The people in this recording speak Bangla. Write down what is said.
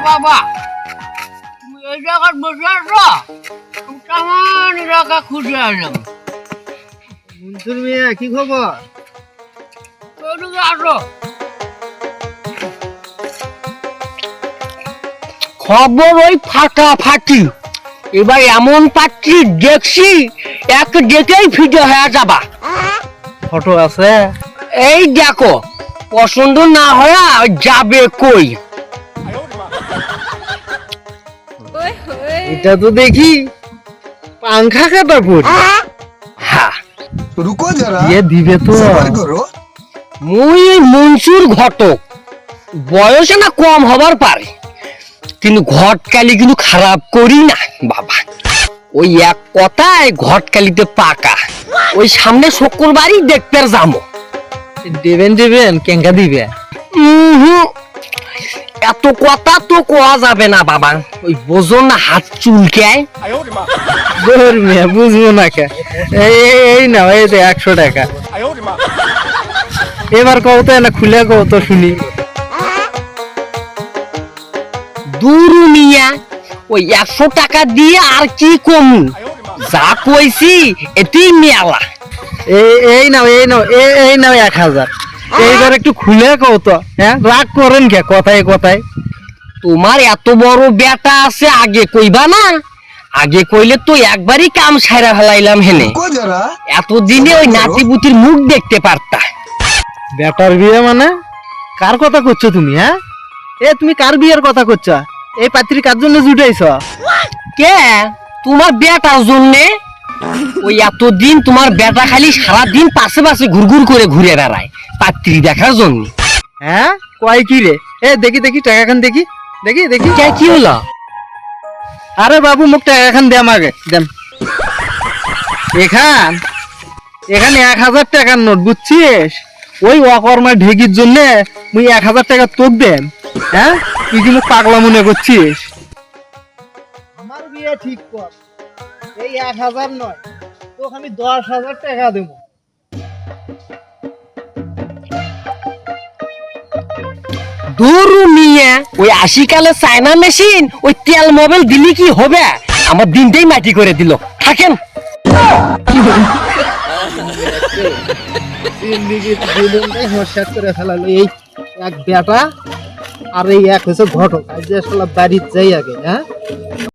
বাবা তুমি এই জায়গায় বসে আছো কেমন এলাকা খুঁজে আসলাম মনসুর মিয়া কি খবর? এদিকে আসো। খবর ওই ফাটাফাটি। এবার এমন পাচ্ছি দেখছি এক ডেকেই ফিরে হয়ে যাবা। ফটো আছে? এই দেখো পছন্দ না হয়ে যাবে কই। এটা তো দেখি পাংখা কাটা পড়ি। হ্যাঁ रुको जरा দিয়ে দিবে তো। सबर करो মুই মনসুর ঘটক, বয়সে না কম হবার পারে কিন্তু ঘটকালি কিন্তু খারাপ করি না বাবা। ওই এক কথায় ঘটকালিতে পাকা। ওই সামনে শুক্রবারই দেখতে যাবো। দেবেন কেঙ্কা দিবে? এত কথা তো কোয়া যাবে না বাবা, ওই বোঝো না হাত চুলকায়। জোর মিয়া বুঝবো না কে। এই না এই যে 100 টাকা। এবার কও তো না খুলে কও তো শুনি। দূর মিয়া ওই 100 টাকা দিয়ে আর কি কমু, যা কইছি এতেই মেলা। এই নাও 1000। এইবার একটু খুলে কও তো। হ্যাঁ রাগ করেন কে কথায় কথায়? তোমার এত বড় বেটা আছে আগে কইবা না? আগে কইলে তো একবারই কাম সাইরা ফেলাইলাম হেনে। रुको जरा এতদিনে ওই নাতিপুতির মুখ দেখতে পারতা। বেটার বিয়ে মানে কার কথা করছো তুমি? হ্যাঁ তুমি কার বিয়ের কথা করছো? এই পাত্রী কার জন্য জুটাইছ? কে তোমার বেটার জন্যে? ওই এতদিন তোমার বেটা খালি সারাদিন পাশে পাশে ঘুরঘুর করে ঘুরে বেড়ায় পাত্রী দেখার জন্য। হ্যাঁ কয় কি রে? দেখি টাকা খান দেখি। কে কি হলো? আরে বাবু মুখ টাকা খান দেম আগে দেম। এখানে 1000 টাকার নোট বুঝছিস? ওই অকর্মার ঢেকির জন্য মুই 1000 টাকা তোক দেন। হ্যাঁ তুই কি মুখ পাগলা মনে করছিস? আমার বিয়ে ঠিক কর। এই 1000 নয় তোকে আমি 10,000 টাকা দেবো। দূর মিয়া ওই 80 কালে চায়না মেশিন ওই তেল মোবাইল দিলি কি হবে? আমার দিনটাই মাটি করে দিল। থাকেন করে ফেলালো এই এক বেটা আর এই এক হচ্ছে ঘটক। আজ বাড়ির যাই আগে। হ্যাঁ